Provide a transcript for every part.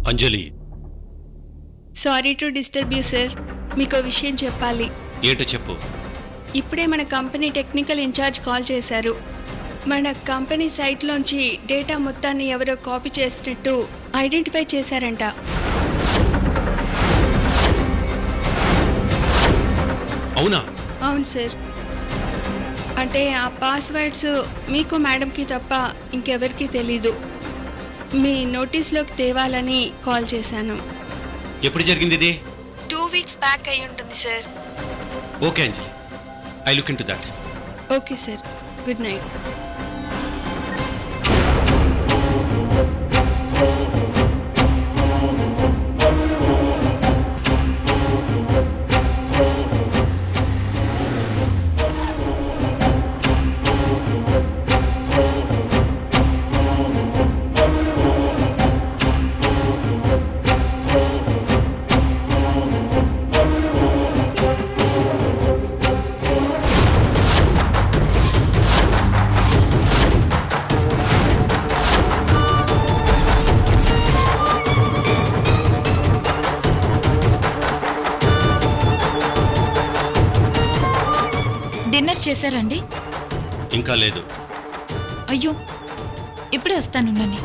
Anjali, sorry to disturb you sir. మీకు విషయం చెప్పాలి. ఏంటో చెప్పు. ఇప్పుడే మన కంపెనీ టెక్నికల్ ఇన్ఛార్జ్ కాల్ చేశారు. మన కంపెనీ సైట్లోంచి డేటా మొత్తాన్ని ఎవరో కాపీ చేసినట్టు ఐడెంటిఫై చేశారంట. అవునా? అవును సార్. అంటే ఆ పాస్వర్డ్స్ మీకు మేడంకి తప్ప ఇంకెవరికి తెలీదు. మీ నోటీస్లోకి తేవాలని కాల్ చేశాను. ఎప్పుడు జరిగింది ఇది? 2 వీక్స్ బ్యాక్ అయి ఉంటుంది sir. Okay Anjali, I look in to that. Okay sir, good night. Dinner చేశారండి? ఇంకా లేదు. అయ్యో, ఇప్పుడే వస్తానుండండి.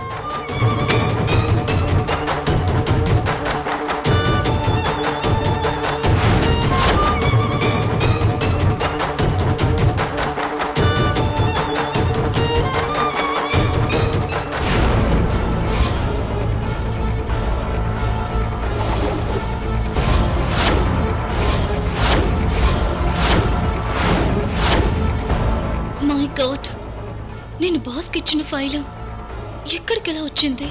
మై గాడ్, నేను బాస్కి ఇచ్చిన ఫైలు ఎక్కడికి ఎలా వచ్చింది?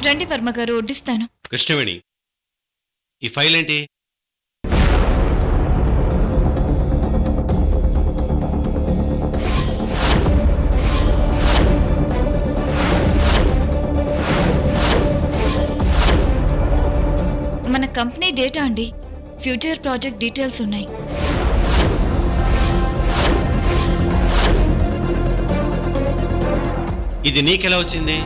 రండి వర్మ గారు, వడ్డిస్తాను. కృష్ణవేణి, ఈ ఫైల్ ఏంటి? మన కంపెనీ డేటా అండి. ఫ్యూచర్ ప్రాజెక్ట్ డీటెయిల్స్ ఉన్నాయి. ఇది నీకెలా వచ్చింది?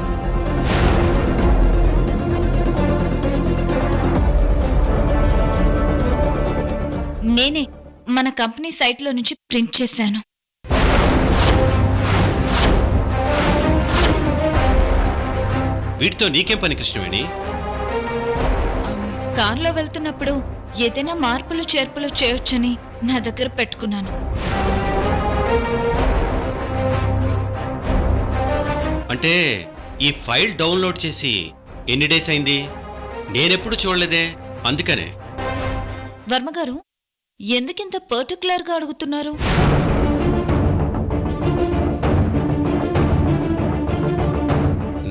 నేనే మన కంపెనీ సైట్లో నుంచి ప్రింట్ చేశాను. వీటితో నీకేం పని కృష్ణవేణి? కారులో వెళ్తున్నప్పుడు ఏదైనా మార్పులు చేర్పులు చేయొచ్చని నా దగ్గర పెట్టుకున్నాను. అంటే ఈ ఫైల్ డౌన్లోడ్ చేసి ఎన్ని డేస్ అయింది? నేనెప్పుడు చూడలేదే, అందుకనే. వర్మగారు, ఎందుకింత పర్టికులర్గా అడుగుతున్నారు?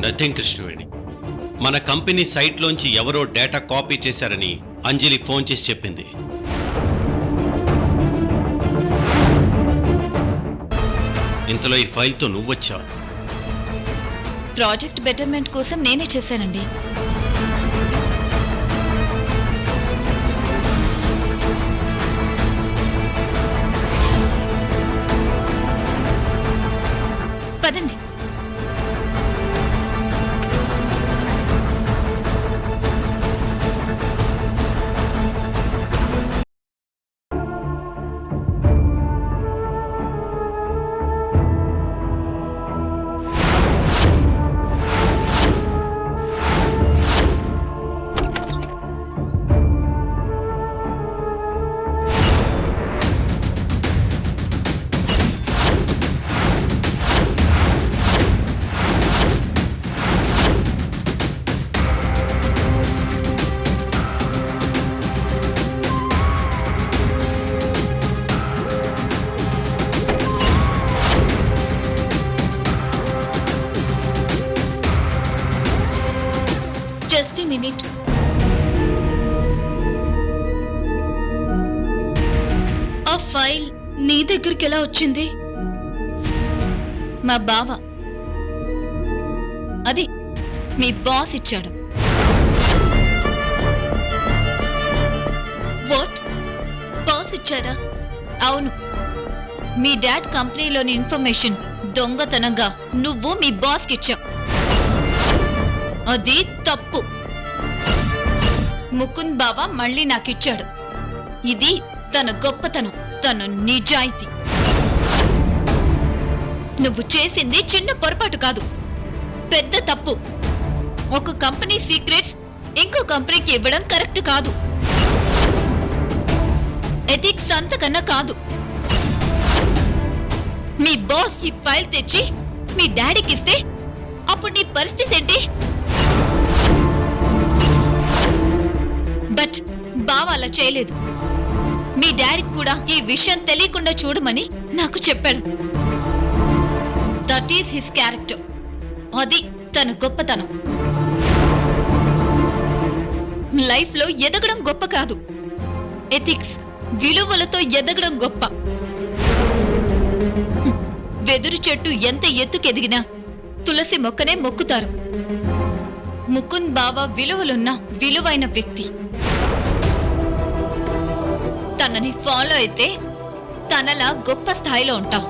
నథింగ్ కృష్ణవేణి. మన కంపెనీ సైట్లోంచి ఎవరో డేటా కాపీ చేశారని అంజలి ఫోన్ చేసి చెప్పింది. ఇంతలో ఈ ఫైల్తో నువ్వొచ్చావు. ప్రాజెక్ట్ బెటర్మెంట్ కోసం నేనే చేశానండి. పదండి. Just a minute. ఆ ఫైల్ నీ దగ్గరికి ఎలా వచ్చింది? మా బావ, అది మీ బాస్ ఇచ్చాడు. వాట్? బాస్ ఇచ్చారా? అవును, మీ డాడ్ కంపెనీలోని ఇన్ఫర్మేషన్ దొంగతనంగా నువ్వు మీ బాస్కి ఇచ్చావు. అది తప్పు. ముకుంద్ బావ మళ్ళీ నాకిచ్చాడు. ఇది తన గొప్పతనం, తన నిజాయితీ. నువ్వు చేసింది చిన్న పొరపాటు కాదు, పెద్ద తప్పు. ఒక కంపెనీ సీక్రెట్స్ ఇంకో కంపెనీకి ఇవ్వడం కరెక్ట్ కాదు. ఎథిక్స్ అంతకన్నా కాదు. మీ బాస్ ఈ ఫైల్ తెచ్చి మీ డాడీకి ఇస్తే అప్పుడు నీ పరిస్థితి ఏంటి? బట్ బావ అలా చేయలేదు. మీ డాడీకి కూడా ఈ విషయం తెలియకుండా చూడమని నాకు చెప్పాడు. That is his character. అది తన గొప్పతనం. లైఫ్లో ఎదగడం గొప్ప కాదు, ఎథిక్స్ విలువలతో ఎదగడం గొప్ప. వెదురు చెట్టు ఎంత ఎత్తుకెదిగినా తులసి మొక్కనే మొక్కుతారు. ముకుంద్ బావ విలువలున్న విలువైన వ్యక్తి. తనని ఫాలో అయితే తనలా గొప్ప స్థాయిలో ఉంటావు.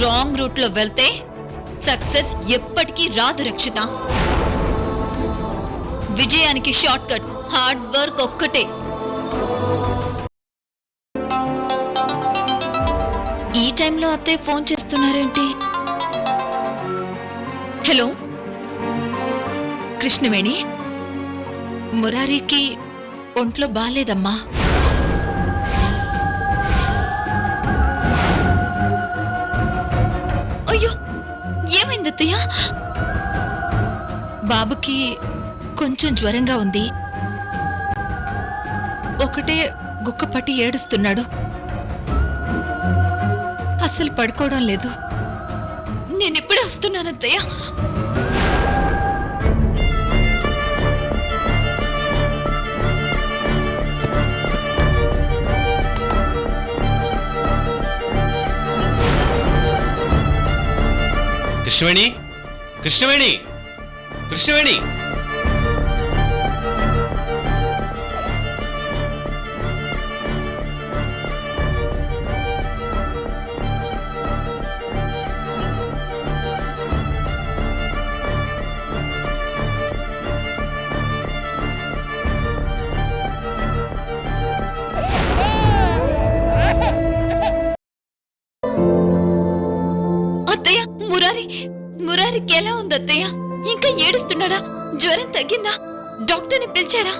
రాంగ్ రూట్లో వెళ్తే సక్సెస్ ఎప్పటికీ రాదు రక్షిత. విజయానికి షార్ట్ కట్ హార్డ్ వర్క్ ఒక్కటే. ఈ టైంలో అత్తయ్య ఫోన్ చేస్తున్నారేంటి? హలో కృష్ణవేణి, మురారికి ఒంట్లో బాలేదమ్మా. అయ్యో, ఏమైంది అత్తయ్య? బాబుకి కొంచెం జ్వరంగా ఉంది. ఒకటే గుక్కపట్టి ఏడుస్తున్నాడు. అసలు పడుకోవడం లేదు. నేనిప్పుడే వస్తున్నాను అత్తయ్య. కృష్ణవేణి, కృష్ణవేణి, కృష్ణవేణి. అత్తయ్య, మురారికి ఎలా ఉంది అత్తయ్య? ఇంకా ఏడుస్తున్నాడా? జ్వరం తగ్గిందా? డాక్టర్ని పిలిచారా?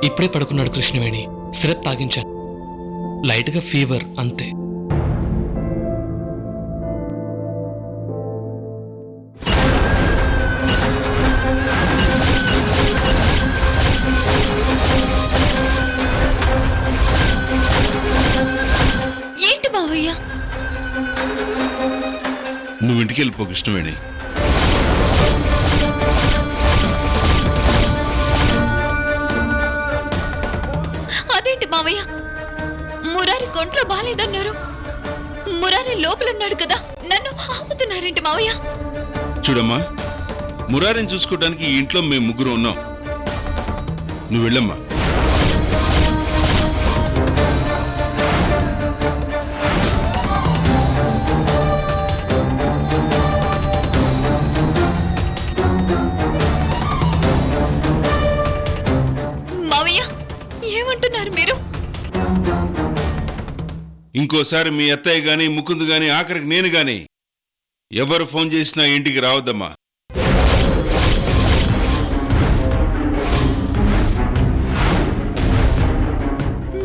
ఇప్పుడే పడుకున్నాడు కృష్ణవేణి. సిరప్ తాగించాను. లైట్గా ఫీవర్ అంతే. ఏంటి మావయ్య? నువ్వు ఇంటికి వెళ్ళిపో కృష్ణవేణి. అదేంటి మావయ్య? మురారి కొంట్లో బాలేదన్నారు. మురారి లోపలున్నాడు కదా, నన్ను ఆపుతున్నారేంటి మావయ్య? చూడమ్మా, మురారిని చూసుకోవడానికి ఈ ఇంట్లో మేము ముగ్గురు ఉన్నాం. నువ్వు వెళ్ళమ్మా. మావయ్య, ఏమంటున్నారు మీరు? ఇంకోసారి మీ అత్తయ్య గాని ముకుంద్ గాని, ఆఖరికి నేను గాని ఎవరు ఫోన్ చేసినా ఇంటికి రావద్దమ్మా.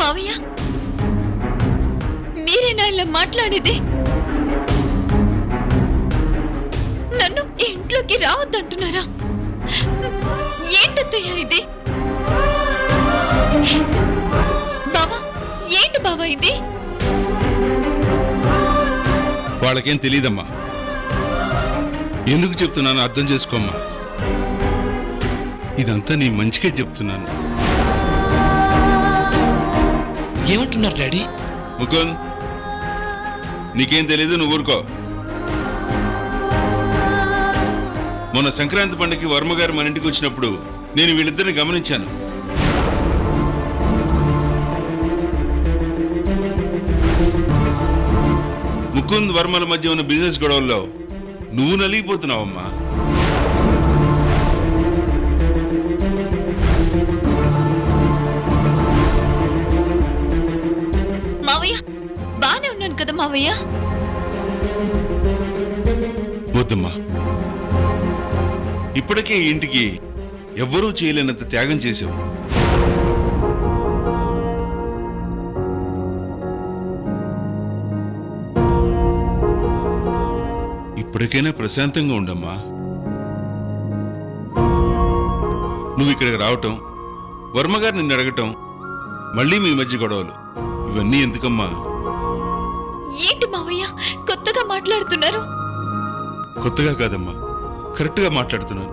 మావయ్య, మీరేనా ఇలా మాట్లాడేది? నన్ను ఇంట్లోకి రావద్దంటున్నారా? ఏంటత్తయ్య ఇది? బావా, ఏంటి బావా ఇది? వాళ్ళకేం తెలీదమ్మా. ఎందుకు చెప్తున్నానో అర్థం చేసుకోమ్మా. ఇదంతా నీ మంచిగా చెప్తున్నాను. ఏమంటున్నారు డాడీ? ముకుంద్, నీకేం తెలీదు, నువ్వు ఊరుకో. మొన్న సంక్రాంతి పండుగకి వర్మగారు మన ఇంటికి వచ్చినప్పుడు నేను వీళ్ళిద్దరిని గమనించాను. ముకుంద్ వర్మల మధ్య ఉన్న బిజినెస్ గొడవల్లో నువ్వు నలిగిపోతున్నావమ్మా. మావయ్య బానే ఉన్నాను కదా మావయ్య. వద్దమ్మా, ఇప్పటికే ఈ ఇంటికి ఎవ్వరూ చేయలేనంత త్యాగం చేశావు. ఇప్పటికైనా ప్రశాంతంగా ఉండమ్మా. నువ్వు ఇక్కడికి రావటం, వర్మగారు నిన్ను అడగటం, మళ్ళీ మీ మధ్య గొడవలు, ఇవన్నీ ఎందుకమ్మా? ఏంటి మావయ్య కొత్తగా మాట్లాడుతున్నారు? కొత్తగా కాదమ్మా, కరెక్ట్గా మాట్లాడుతున్నాను.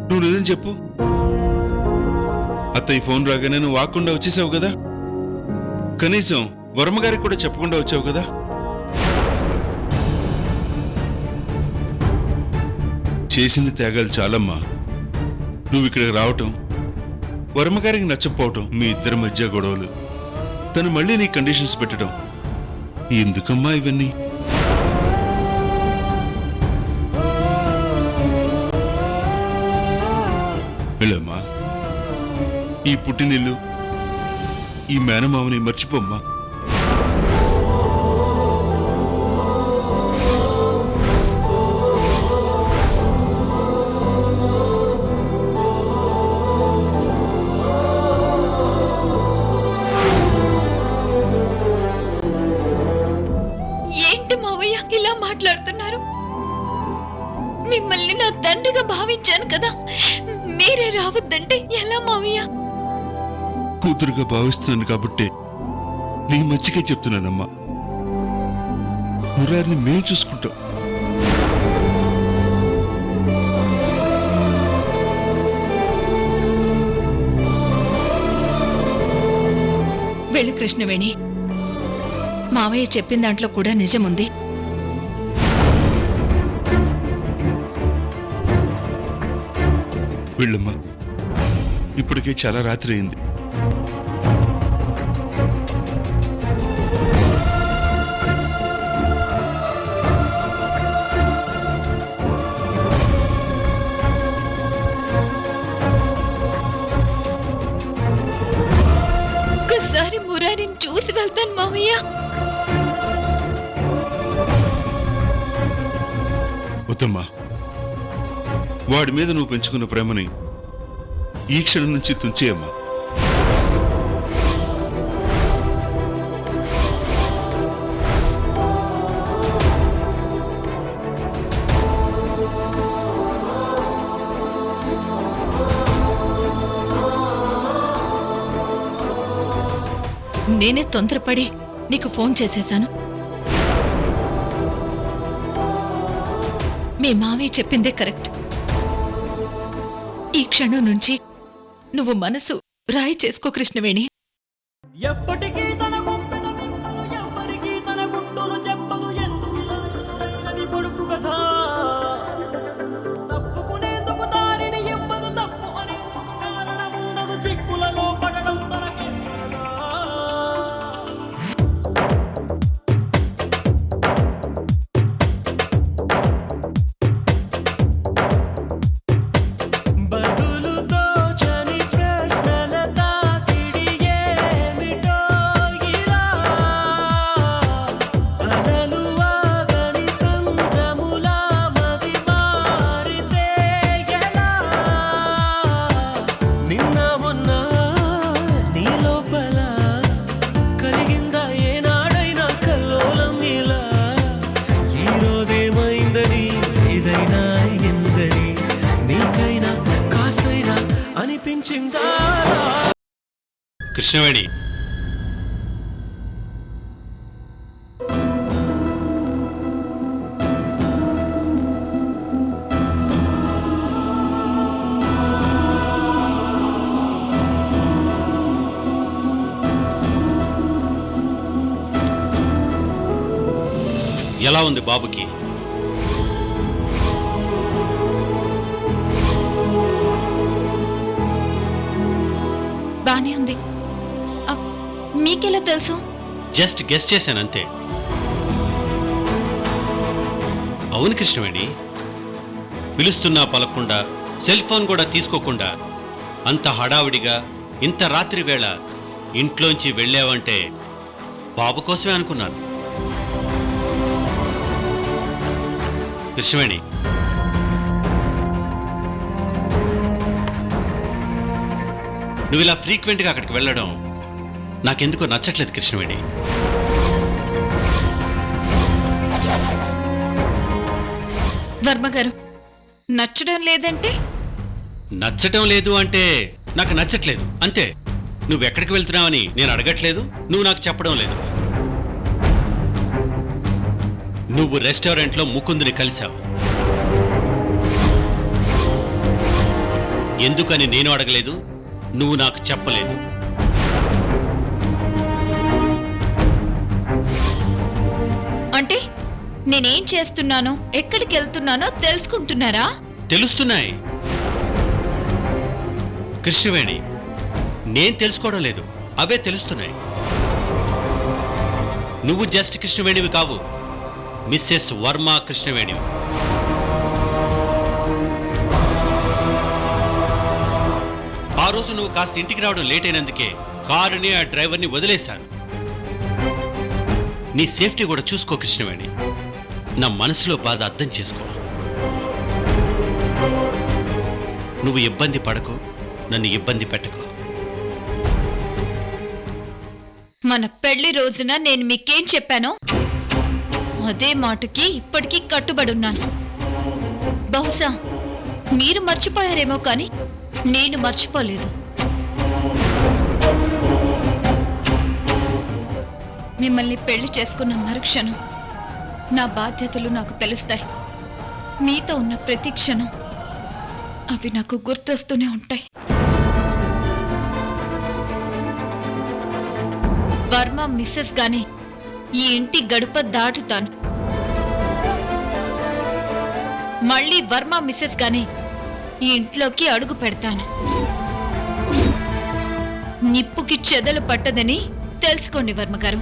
నువ్వు నిజం చెప్పు. అత్తయ్య ఫోన్ రాగానే నువ్వు వాక్కుండా వచ్చేసావు కదా, కనీసం వర్మగారికి కూడా చెప్పకుండా వచ్చావు కదా. చేసింది త్యాగాలు చాలమ్మా. నువ్వు ఇక్కడికి రావటం, వర్మగారికి నచ్చకపోవటం, మీ ఇద్దరి మధ్య గొడవలు, తను మళ్ళీ నీ కండిషన్స్ పెట్టడం, ఎందుకమ్మా ఇవన్నీ? వెళ్ళమ్మా, ఈ పుట్టినిల్లు, ఈ మేనమామని మర్చిపోమ్మా. ఏంటి మావయ్య ఇలా మాట్లాడుతున్నారు? మిమ్మల్ని నా తండ్రిగా భావించాను కదా, మీరే రావద్దంటే ఎలా మావయ్య? కూతురుగా భావిస్తున్నాను కాబట్టి నీ మంచిగా చెప్తున్నానమ్మా. మురారిని మేము చూసుకుంటాం. వెళ్ళు కృష్ణవేణి. మావయ్య చెప్పిన దాంట్లో కూడా నిజముంది. వెళ్ళమ్మా, ఇప్పటికే చాలా రాత్రి అయింది. ఒక్కసారి మురారిని చూసి వెళ్తాను మావయ్య. వద్దమ్మా, వాడి మీద నువ్వు పెంచుకున్న ప్రేమని ఈ క్షణం నుంచి తుంచేయమ్మా. నేనే తొందరపడి నీకు ఫోన్ చేసేశాను. మీ మావయ్య చెప్పిందే కరెక్ట్. ఈ క్షణం నుంచి నువ్వు మనసు రాయి చేసుకో కృష్ణవేణి. ఎప్పటికీ తన గుండెల నిండలు ఎవ్వరికీ తన గుండెలు చెప్పదు. ఎందుకు పొడుపు కథ తప్పుకునేందుకు దారిని ఇవ్వదు. తప్పు అనేందుకు కారణం ఉండదు. చిక్కులలో పడడం తనకి కృష్ణవేణి, ఎలా ఉంది బాబుకి? బానే ఉంది. మీకెలా తెలుసు? జస్ట్ గెస్ చేశానంతే. అవును కృష్ణవేణి, పిలుస్తున్నా పలకుండా, సెల్ ఫోన్ కూడా తీసుకోకుండా అంత హడావిడిగా ఇంత రాత్రి వేళ ఇంట్లోంచి వెళ్ళావంటే బాబు కోసమే అనుకున్నాను. కృష్ణవేణి, నువ్వు ఇలా ఫ్రీక్వెంట్గా అక్కడికి వెళ్ళడం నాకెందుకో నచ్చట్లేదు కృష్ణవేణి. వర్మ గారు, నచ్చడం లేదంటే? నచ్చటం లేదు అంటే నాకు నచ్చట్లేదు అంతే. నువ్వెక్కడికి వెళ్తున్నావని నేను అడగట్లేదు, నువ్వు నాకు చెప్పడం లేదు. నువ్వు రెస్టారెంట్లో ముకుందుని కలిశావు, ఎందుకని నేను అడగలేదు, నువ్వు నాకు చెప్పలేదు. అంటే నేనేం చేస్తున్నానో, ఎక్కడికి వెళ్తున్నానో తెలుసుకుంటున్నారా? తెలుస్తున్నాయి కృష్ణవేణి, నేను తెలుసుకోవడం లేదు, అవే తెలుస్తున్నాయి. నువ్వు జస్ట్ కృష్ణవేణివి కావు, మిస్సెస్ వర్మ కృష్ణవేణివి. ఆ రోజు నువ్వు కాస్త ఇంటికి రావడం లేట్ అయినందుకే కారుని ఆ డ్రైవర్ని వదిలేశాను. నీ సేఫ్టీ కూడా చూసుకో కృష్ణవేణి. నా మనసులో బాధ అర్థం చేసుకో. నువ్వు ఇబ్బంది పడకు, నన్ను ఇబ్బంది పెట్టకు. మన పెళ్లి రోజున నేను మీకేం చెప్పానో అదే మాటకి ఇప్పటికీ కట్టుబడున్నాను. బహుశా మీరు మర్చిపోయారేమో కానీ నేను మర్చిపోలేదు. మిమ్మల్ని పెళ్లి చేసుకున్న మరుక్షణం నా బాధ్యతలు నాకు తెలుస్తాయి. మీతో ఉన్న ప్రతి క్షణం అవి నాకు గుర్తొస్తూనే ఉంటాయి. వర్మ మిస్సెస్ గాని ఈ ఇంటి గడప దాటుతాను. మళ్ళీ వర్మ మిస్సెస్ గాని ఈ ఇంట్లోకి అడుగు పెడతాను. నిప్పుకి చెదలు పట్టదని తెలుసుకోండి వర్మ గారు.